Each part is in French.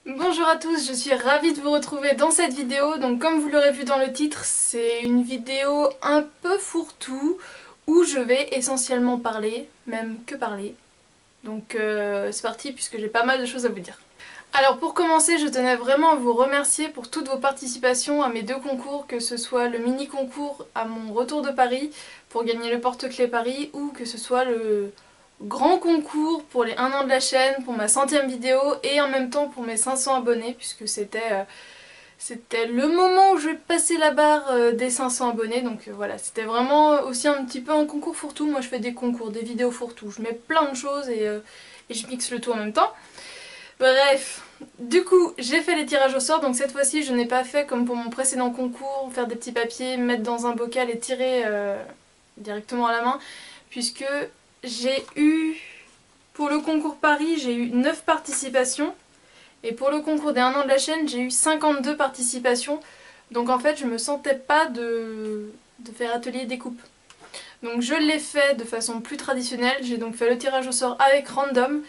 Bonjour à tous, je suis ravie de vous retrouver dans cette vidéo. Donc comme vous l'aurez vu dans le titre, c'est une vidéo un peu fourre-tout où je vais essentiellement parler, même que parler. Donc c'est parti puisque j'ai pas mal de choses à vous dire. Alors pour commencer, je tenais vraiment à vous remercier pour toutes vos participations à mes deux concours, que ce soit le mini concours à mon retour de Paris pour gagner le porte-clés Paris ou que ce soit le grand concours pour les 1 an de la chaîne, pour ma 100e vidéo et en même temps pour mes 500 abonnés puisque c'était le moment où je vais passer la barre des 500 abonnés. Donc voilà, c'était vraiment aussi un petit peu un concours fourre-tout. Moi je fais des concours, des vidéos fourre-tout, je mets plein de choses et je mixe le tout en même temps. Bref, du coup j'ai fait les tirages au sort, donc cette fois-ci je n'ai pas fait comme pour mon précédent concours, faire des petits papiers, mettre dans un bocal et tirer directement à la main, puisque j'ai eu, pour le concours Paris, j'ai eu 9 participations, et pour le concours des 1 an de la chaîne, j'ai eu 52 participations, donc en fait je me sentais pas de faire atelier découpe. Donc je l'ai fait de façon plus traditionnelle, j'ai donc fait le tirage au sort avec random.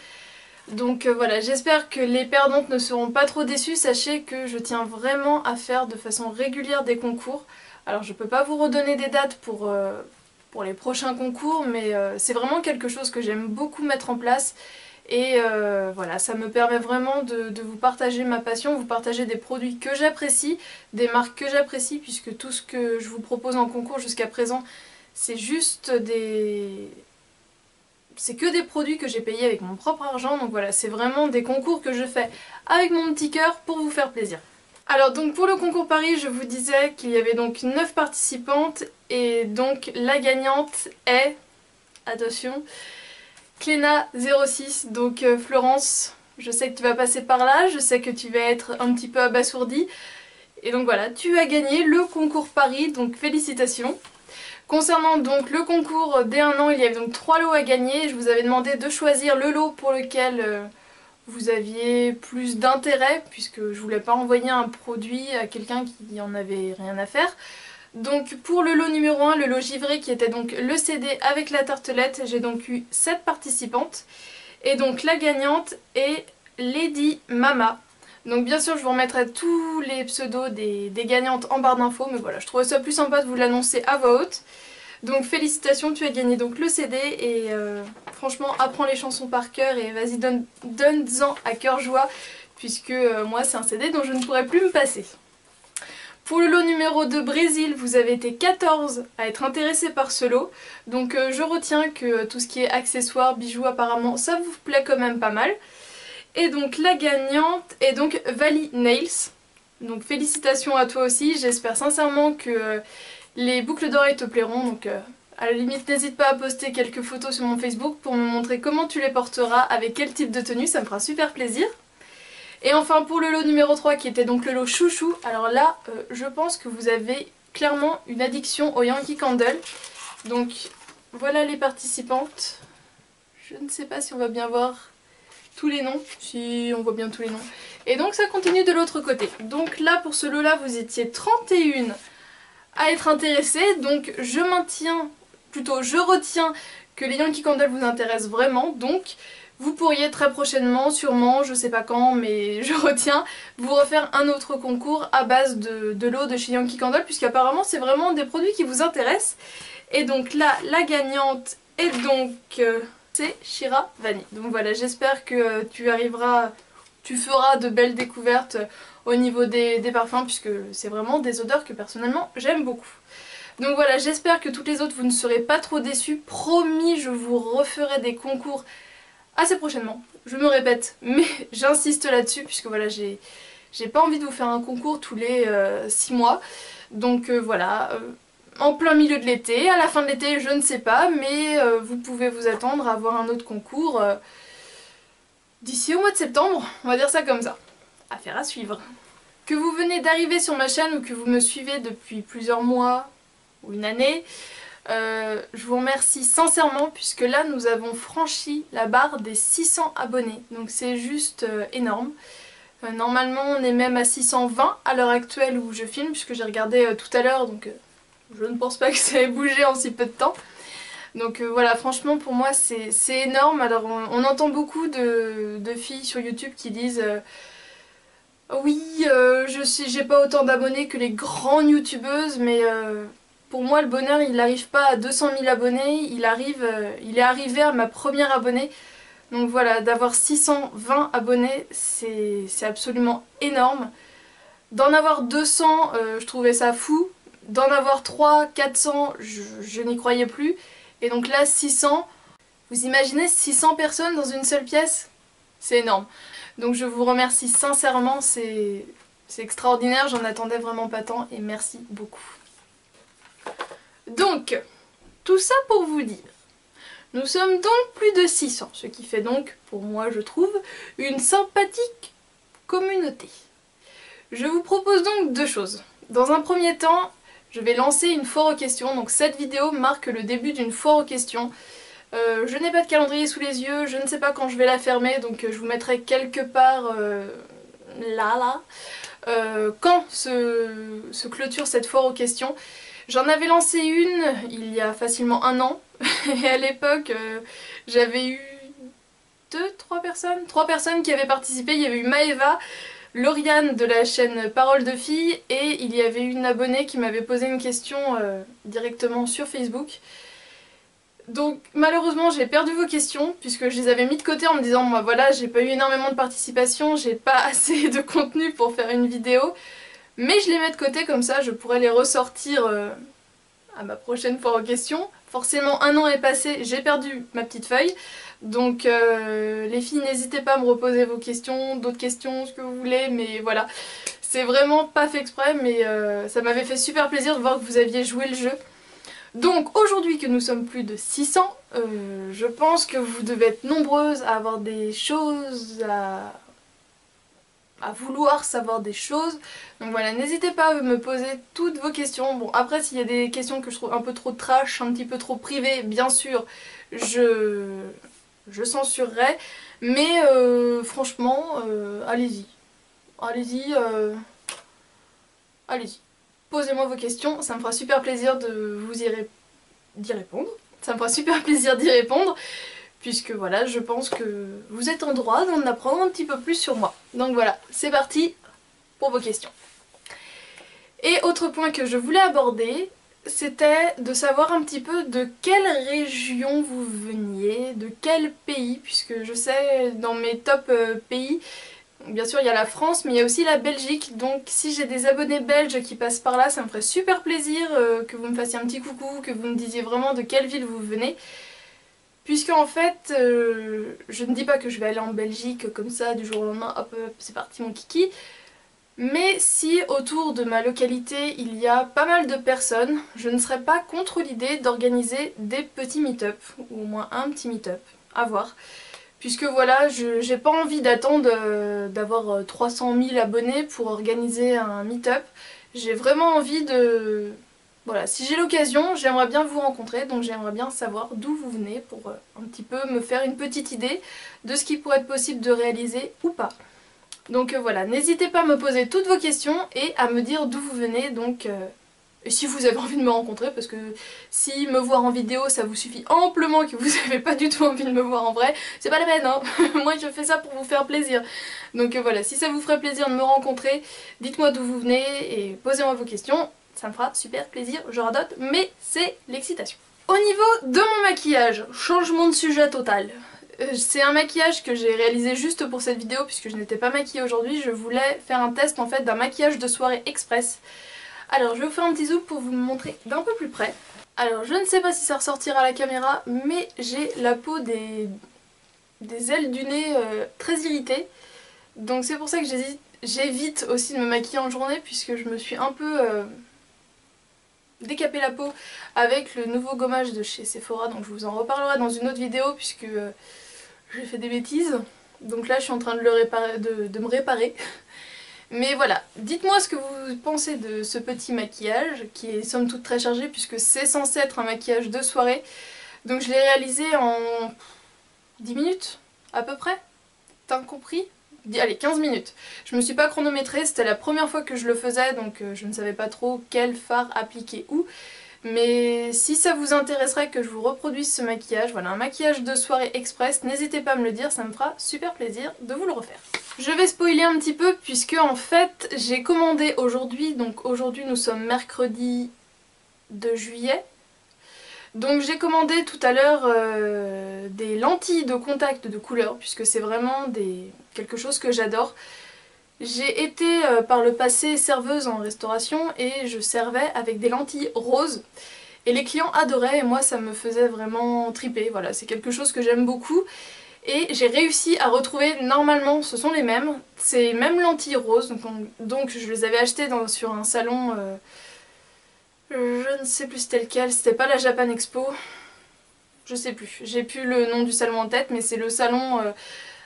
Donc voilà, j'espère que les perdantes ne seront pas trop déçues. Sachez que je tiens vraiment à faire de façon régulière des concours. Alors je peux pas vous redonner des dates pour les prochains concours, mais c'est vraiment quelque chose que j'aime beaucoup mettre en place. Et voilà, ça me permet vraiment de vous partager ma passion, vous partager des produits que j'apprécie, des marques que j'apprécie, puisque tout ce que je vous propose en concours jusqu'à présent, c'est juste c'est que des produits que j'ai payés avec mon propre argent, donc voilà, c'est vraiment des concours que je fais avec mon petit cœur pour vous faire plaisir. Alors donc pour le concours Paris, je vous disais qu'il y avait donc 9 participantes et donc la gagnante est, attention, Cléna06, donc Florence, je sais que tu vas passer par là, je sais que tu vas être un petit peu abasourdie, et donc voilà, tu as gagné le concours Paris, donc félicitations. Concernant donc le concours dès 1 an, il y avait donc 3 lots à gagner. Je vous avais demandé de choisir le lot pour lequel vous aviez plus d'intérêt, puisque je voulais pas envoyer un produit à quelqu'un qui en avait rien à faire. Donc pour le lot numéro 1, le lot givré qui était donc le CD avec la tartelette, j'ai donc eu 7 participantes. Et donc la gagnante est Lady Mama. Donc bien sûr je vous remettrai tous les pseudos des gagnantes en barre d'infos, mais voilà, je trouvais ça plus sympa de vous l'annoncer à voix haute. Donc félicitations, tu as gagné donc le CD et franchement apprends les chansons par cœur et vas-y donne-en à cœur joie, puisque moi c'est un CD dont je ne pourrais plus me passer. Pour le lot numéro 2 Brésil, vous avez été 14 à être intéressés par ce lot, donc je retiens que tout ce qui est accessoires, bijoux apparemment ça vous plaît quand même pas mal. Et donc la gagnante est donc Valley Nails, donc félicitations à toi aussi, j'espère sincèrement que les boucles d'oreilles te plairont, donc à la limite n'hésite pas à poster quelques photos sur mon Facebook pour me montrer comment tu les porteras, avec quel type de tenue, ça me fera super plaisir. Et enfin pour le lot numéro 3 qui était donc le lot chouchou, alors là je pense que vous avez clairement une addiction au Yankee Candle. Donc voilà les participantes, je ne sais pas si on va bien voir tous les noms, si on voit bien tous les noms. Et donc ça continue de l'autre côté. Donc là pour ce lot là vous étiez 31 à être intéressés, donc je retiens que les Yankee Candle vous intéressent vraiment, donc vous pourriez très prochainement, sûrement, je sais pas quand, mais je retiens, vous refaire un autre concours à base de lots de chez Yankee Candle, puisqu'apparemment c'est vraiment des produits qui vous intéressent. Et donc là, la gagnante est donc... c'est Shira Vanille. Donc voilà, j'espère que tu feras de belles découvertes au niveau des parfums, puisque c'est vraiment des odeurs que personnellement j'aime beaucoup. Donc voilà, j'espère que toutes les autres vous ne serez pas trop déçus. Promis, je vous referai des concours assez prochainement. Je me répète, mais j'insiste là-dessus, puisque voilà, j'ai pas envie de vous faire un concours tous les 6 mois. Donc voilà, en plein milieu de l'été, à la fin de l'été, je ne sais pas, mais vous pouvez vous attendre à avoir un autre concours d'ici au mois de septembre, on va dire ça comme ça. Affaire à suivre. Que vous venez d'arriver sur ma chaîne ou que vous me suivez depuis plusieurs mois ou une année, je vous remercie sincèrement, puisque là nous avons franchi la barre des 600 abonnés, donc c'est juste énorme. Normalement on est même à 620 à l'heure actuelle où je filme, puisque j'ai regardé tout à l'heure, donc je ne pense pas que ça ait bougé en si peu de temps. Donc voilà, franchement pour moi c'est énorme. Alors on entend beaucoup de filles sur YouTube qui disent Oui, j'ai pas autant d'abonnés que les grandes youtubeuses, mais pour moi le bonheur il n'arrive pas à 200 000 abonnés, il est arrivé à ma première abonnée. Donc voilà, d'avoir 620 abonnés, c'est absolument énorme. D'en avoir 200, je trouvais ça fou. D'en avoir 300, 400, je n'y croyais plus. Et donc là, 600, vous imaginez 600 personnes dans une seule pièce? C'est énorme. Donc je vous remercie sincèrement, c'est extraordinaire, j'en attendais vraiment pas tant et merci beaucoup. Donc, tout ça pour vous dire. Nous sommes donc plus de 600, ce qui fait donc, pour moi je trouve, une sympathique communauté. Je vous propose donc deux choses. Dans un premier temps, je vais lancer une foire aux questions, donc cette vidéo marque le début d'une foire aux questions. Je n'ai pas de calendrier sous les yeux, je ne sais pas quand je vais la fermer, donc je vous mettrai quelque part là, quand se clôture cette foire aux questions. J'en avais lancé une il y a facilement un an, et à l'époque j'avais eu trois personnes qui avaient participé. Il y avait eu Maeva, Lauriane de la chaîne Parole de Filles, et il y avait une abonnée qui m'avait posé une question directement sur Facebook. Donc malheureusement j'ai perdu vos questions puisque je les avais mis de côté en me disant moi voilà, j'ai pas eu énormément de participation, j'ai pas assez de contenu pour faire une vidéo, mais je les mets de côté comme ça je pourrais les ressortir à ma prochaine foire aux questions. Forcément un an est passé, j'ai perdu ma petite feuille, donc les filles n'hésitez pas à me reposer vos questions, d'autres questions, ce que vous voulez, mais voilà. C'est vraiment pas fait exprès, mais ça m'avait fait super plaisir de voir que vous aviez joué le jeu. Donc aujourd'hui que nous sommes plus de 600, je pense que vous devez être nombreuses à avoir des choses, à vouloir savoir des choses. Donc voilà, n'hésitez pas à me poser toutes vos questions. Bon après s'il y a des questions que je trouve un peu trop trash, un petit peu trop privées, bien sûr, je censurerai. Mais franchement, allez-y. Allez-y, allez-y. Posez-moi vos questions, ça me fera super plaisir de vous d'y répondre. Ça me fera super plaisir d'y répondre, puisque voilà, je pense que vous êtes en droit d'en apprendre un petit peu plus sur moi. Donc voilà, c'est parti pour vos questions. Et autre point que je voulais aborder, c'était de savoir un petit peu de quelle région vous veniez, de quel pays, puisque je sais dans mes top pays, bien sûr il y a la France mais il y a aussi la Belgique, donc si j'ai des abonnés belges qui passent par là ça me ferait super plaisir que vous me fassiez un petit coucou, que vous me disiez vraiment de quelle ville vous venez. Puisque en fait, je ne dis pas que je vais aller en Belgique comme ça du jour au lendemain, hop hop c'est parti mon kiki. Mais si autour de ma localité il y a pas mal de personnes, je ne serais pas contre l'idée d'organiser des petits meet-up, ou au moins un petit meet-up, à voir. Puisque voilà, j'ai pas envie d'attendre d'avoir 300 000 abonnés pour organiser un meet-up. J'ai vraiment envie de... Voilà, si j'ai l'occasion, j'aimerais bien vous rencontrer, donc j'aimerais bien savoir d'où vous venez pour un petit peu me faire une petite idée de ce qui pourrait être possible de réaliser ou pas. Donc voilà, n'hésitez pas à me poser toutes vos questions et à me dire d'où vous venez, donc... Et si vous avez envie de me rencontrer, parce que si me voir en vidéo ça vous suffit amplement que vous n'avez pas du tout envie de me voir en vrai, c'est pas la peine hein. Moi je fais ça pour vous faire plaisir. Donc voilà, si ça vous ferait plaisir de me rencontrer, dites-moi d'où vous venez et posez-moi vos questions, ça me fera super plaisir, je radote, mais c'est l'excitation. Au niveau de mon maquillage, changement de sujet total. C'est un maquillage que j'ai réalisé juste pour cette vidéo puisque je n'étais pas maquillée aujourd'hui, je voulais faire un test en fait d'un maquillage de soirée express. Alors je vais vous faire un petit zoom pour vous montrer d'un peu plus près. Alors je ne sais pas si ça ressortira à la caméra, mais j'ai la peau des ailes du nez très irritée. Donc c'est pour ça que j'évite aussi de me maquiller en journée puisque je me suis un peu décapé la peau avec le nouveau gommage de chez Sephora. Donc je vous en reparlerai dans une autre vidéo puisque j'ai fait des bêtises. Donc là je suis en train de, de me réparer. Mais voilà, dites-moi ce que vous pensez de ce petit maquillage qui est somme toute très chargé puisque c'est censé être un maquillage de soirée. Donc je l'ai réalisé en 10 minutes à peu près, t'as compris? Allez, 15 minutes. Je me suis pas chronométrée, c'était la première fois que je le faisais donc je ne savais pas trop quel fard appliquer où. Mais si ça vous intéresserait que je vous reproduise ce maquillage, voilà, un maquillage de soirée express, n'hésitez pas à me le dire, ça me fera super plaisir de vous le refaire. Je vais spoiler un petit peu puisque en fait j'ai commandé aujourd'hui, donc aujourd'hui nous sommes mercredi 2 juillet. Donc j'ai commandé tout à l'heure des lentilles de contact de couleur puisque c'est vraiment quelque chose que j'adore. J'ai été par le passé serveuse en restauration et je servais avec des lentilles roses. Et les clients adoraient et moi ça me faisait vraiment triper, voilà, c'est quelque chose que j'aime beaucoup. Et j'ai réussi à retrouver, normalement ce sont les mêmes, ces mêmes lentilles roses, donc je les avais achetées sur un salon, je ne sais plus c'était lequel, c'était pas la Japan Expo, je sais plus, j'ai plus le nom du salon en tête, mais c'est le salon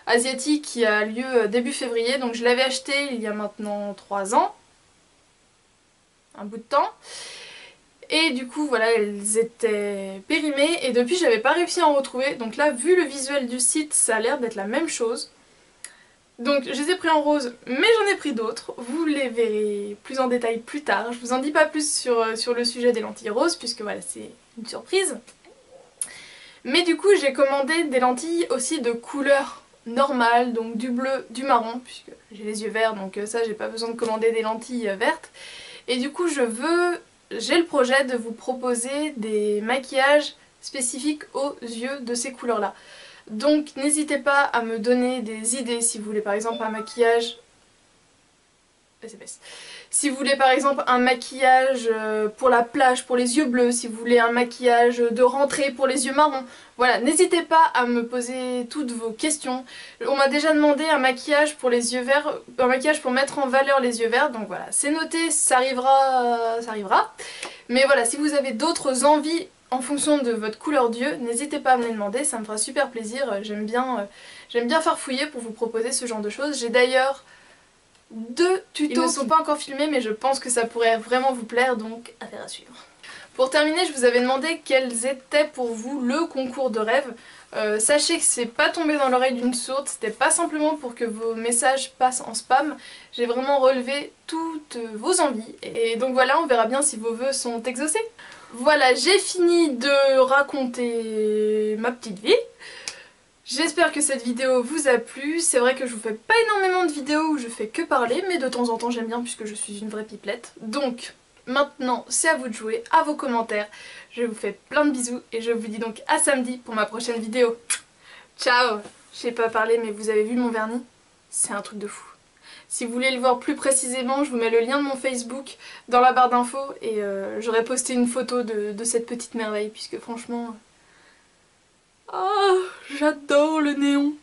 asiatique qui a lieu début février, donc je l'avais acheté il y a maintenant 3 ans, un bout de temps. Et du coup voilà, elles étaient périmées et depuis j'avais pas réussi à en retrouver. Donc là, vu le visuel du site, ça a l'air d'être la même chose. Donc je les ai pris en rose, mais j'en ai pris d'autres. Vous les verrez plus en détail plus tard. Je vous en dis pas plus sur le sujet des lentilles roses puisque voilà, c'est une surprise. Mais du coup j'ai commandé des lentilles aussi de couleur normale, donc du bleu, du marron, puisque j'ai les yeux verts, donc ça j'ai pas besoin de commander des lentilles vertes. Et du coup j'ai le projet de vous proposer des maquillages spécifiques aux yeux de ces couleurs-là. Donc n'hésitez pas à me donner des idées si vous voulez par exemple un maquillage... Si vous voulez par exemple un maquillage pour la plage pour les yeux bleus, si vous voulez un maquillage de rentrée pour les yeux marrons, voilà, n'hésitez pas à me poser toutes vos questions. On m'a déjà demandé un maquillage pour les yeux verts, un maquillage pour mettre en valeur les yeux verts, donc voilà, c'est noté, ça arrivera, ça arrivera. Mais voilà, si vous avez d'autres envies en fonction de votre couleur d'yeux, n'hésitez pas à me les demander, ça me fera super plaisir, j'aime bien farfouiller pour vous proposer ce genre de choses. J'ai d'ailleurs 2 tutos. Ils ne sont pas encore filmés mais je pense que ça pourrait vraiment vous plaire, donc affaire à suivre. Pour terminer, je vous avais demandé quels étaient pour vous le concours de rêve. Sachez que c'est pas tombé dans l'oreille d'une sourde, c'était pas simplement pour que vos messages passent en spam. J'ai vraiment relevé toutes vos envies et donc voilà, on verra bien si vos vœux sont exaucés. Voilà, j'ai fini de raconter ma petite vie. J'espère que cette vidéo vous a plu. C'est vrai que je vous fais pas énormément de vidéos où je fais que parler, mais de temps en temps j'aime bien puisque je suis une vraie pipelette. Donc maintenant c'est à vous de jouer, à vos commentaires. Je vous fais plein de bisous et je vous dis donc à samedi pour ma prochaine vidéo. Ciao! Je sais pas parler mais vous avez vu mon vernis? C'est un truc de fou. Si vous voulez le voir plus précisément, je vous mets le lien de mon Facebook dans la barre d'infos et j'aurais posté une photo de cette petite merveille puisque franchement... Oh, j'adore le néon!